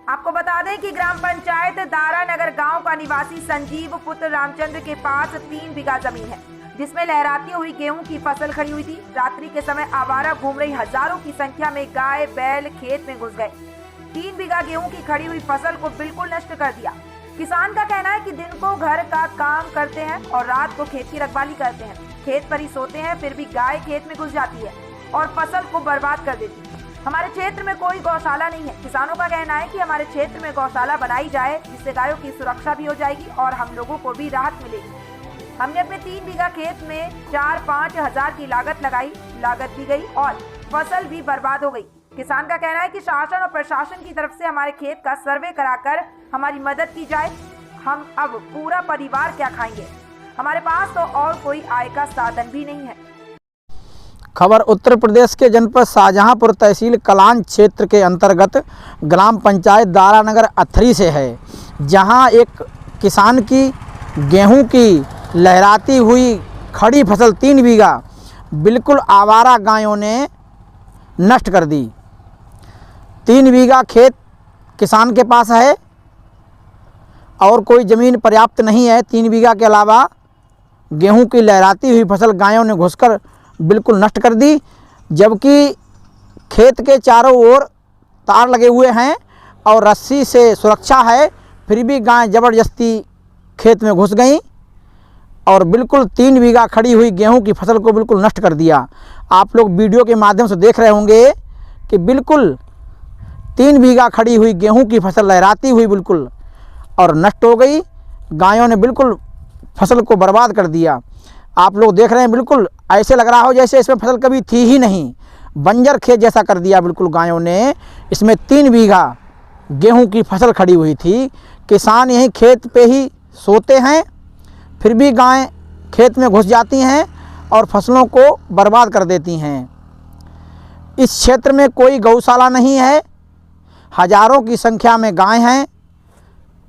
आपको बता दें कि ग्राम पंचायत दारानगर गांव का निवासी संजीव पुत्र रामचंद्र के पास 3 बीघा जमीन है, जिसमें लहराती हुई गेहूं की फसल खड़ी हुई थी। रात्रि के समय आवारा घूम रही हजारों की संख्या में गाय बैल खेत में घुस गए। 3 बीघा गेहूं की खड़ी हुई फसल को बिल्कुल नष्ट कर दिया। किसान का कहना है कि दिन को घर का काम करते हैं और रात को खेत की रखवाली करते हैं। खेत पर ही सोते हैं, फिर भी गाय खेत में घुस जाती है और फसल को बर्बाद कर देती है। हमारे क्षेत्र में कोई गौशाला नहीं है। किसानों का कहना है कि हमारे क्षेत्र में गौशाला बनाई जाए, जिससे गायों की सुरक्षा भी हो जाएगी और हम लोगों को भी राहत मिलेगी। हमने अपने 3 बीघा खेत में 4-5 हजार की लागत भी गई और फसल भी बर्बाद हो गई। किसान का कहना है कि शासन और प्रशासन की तरफ से हमारे खेत का सर्वे कराकर हमारी मदद की जाए। हम अब पूरा परिवार क्या खाएंगे, हमारे पास तो और कोई आय का साधन भी नहीं है। खबर उत्तर प्रदेश के जनपद शाहजहांपुर तहसील कलान क्षेत्र के अंतर्गत ग्राम पंचायत दारानगर अथरी से है, जहां एक किसान की गेहूं की लहराती हुई खड़ी फसल 3 बीघा बिल्कुल आवारा गायों ने नष्ट कर दी। 3 बीघा खेत किसान के पास है और कोई ज़मीन पर्याप्त नहीं है। 3 बीघा के अलावा गेहूं की लहराती हुई फसल गायों ने घुसकर बिल्कुल नष्ट कर दी, जबकि खेत के चारों ओर तार लगे हुए हैं और रस्सी से सुरक्षा है, फिर भी गाय ज़बरदस्ती खेत में घुस गईं और बिल्कुल 3 बीघा खड़ी हुई गेहूं की फसल को बिल्कुल नष्ट कर दिया। आप लोग वीडियो के माध्यम से देख रहे होंगे कि बिल्कुल 3 बीघा खड़ी हुई गेहूं की फसल लहराती हुई बिल्कुल और नष्ट हो गई। गायों ने बिल्कुल फसल को बर्बाद कर दिया। आप लोग देख रहे हैं, बिल्कुल ऐसे लग रहा हो जैसे इसमें फसल कभी थी ही नहीं। बंजर खेत जैसा कर दिया बिल्कुल गायों ने। इसमें 3 बीघा गेहूं की फसल खड़ी हुई थी। किसान यहीं खेत पे ही सोते हैं, फिर भी गाय खेत में घुस जाती हैं और फसलों को बर्बाद कर देती हैं। इस क्षेत्र में कोई गौशाला नहीं है, हजारों की संख्या में गाय हैं।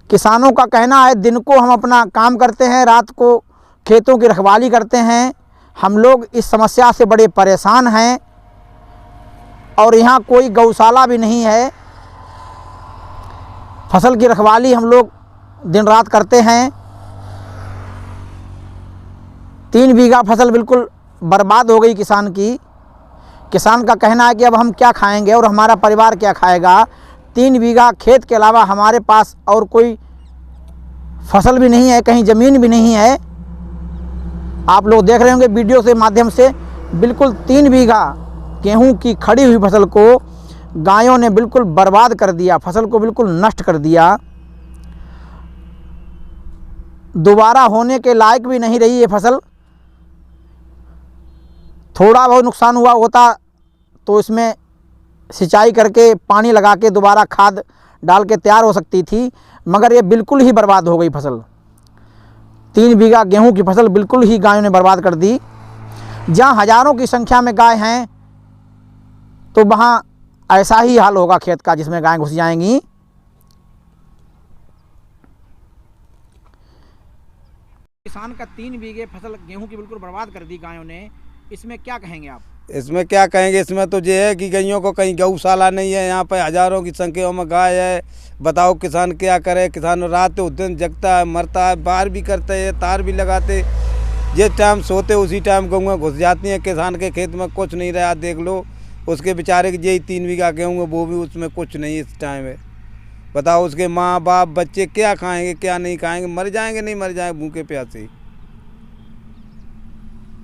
किसानों का कहना है दिन को हम अपना काम करते हैं, रात को खेतों की रखवाली करते हैं। हम लोग इस समस्या से बड़े परेशान हैं और यहाँ कोई गौशाला भी नहीं है। फसल की रखवाली हम लोग दिन रात करते हैं। 3 बीघा फसल बिल्कुल बर्बाद हो गई किसान की। किसान का कहना है कि अब हम क्या खाएंगे और हमारा परिवार क्या खाएगा। 3 बीघा खेत के अलावा हमारे पास और कोई फसल भी नहीं है, कहीं ज़मीन भी नहीं है। आप लोग देख रहे होंगे वीडियो के माध्यम से, बिल्कुल 3 बीघा गेहूं की खड़ी हुई फसल को गायों ने बिल्कुल बर्बाद कर दिया, फसल को बिल्कुल नष्ट कर दिया। दोबारा होने के लायक भी नहीं रही ये फसल। थोड़ा बहुत नुकसान हुआ होता तो इसमें सिंचाई करके पानी लगा के दोबारा खाद डाल के तैयार हो सकती थी, मगर ये बिल्कुल ही बर्बाद हो गई फसल। 3 बीघा गेहूं की फसल बिल्कुल ही गायों ने बर्बाद कर दी। जहां हजारों की संख्या में गाय हैं तो वहां ऐसा ही हाल होगा खेत का, जिसमें गाय घुस जाएंगी। किसान का 3 बीघे फसल गेहूं की बिल्कुल बर्बाद कर दी गायों ने, इसमें क्या कहेंगे आप? इसमें क्या कहेंगे, इसमें तो ये है कि गायों को कहीं गौशाला नहीं है, यहाँ पे हजारों की संख्या में गाय है। बताओ किसान क्या करे। किसान रात दिन जगता है, मरता है, बाहर भी करते हैं, तार भी लगाते। जिस टाइम सोते उसी टाइम गेहूँ घुस जाती हैं। किसान के खेत में कुछ नहीं रहा, देख लो उसके बेचारे की यही 3 बीघा गेहूँ है, वो भी उसमें कुछ नहीं इस टाइम है। बताओ उसके माँ बाप बच्चे क्या खाएँगे क्या नहीं खाएँगे, मर जाएँगे नहीं मर जाएँगे भूखे प्यासे।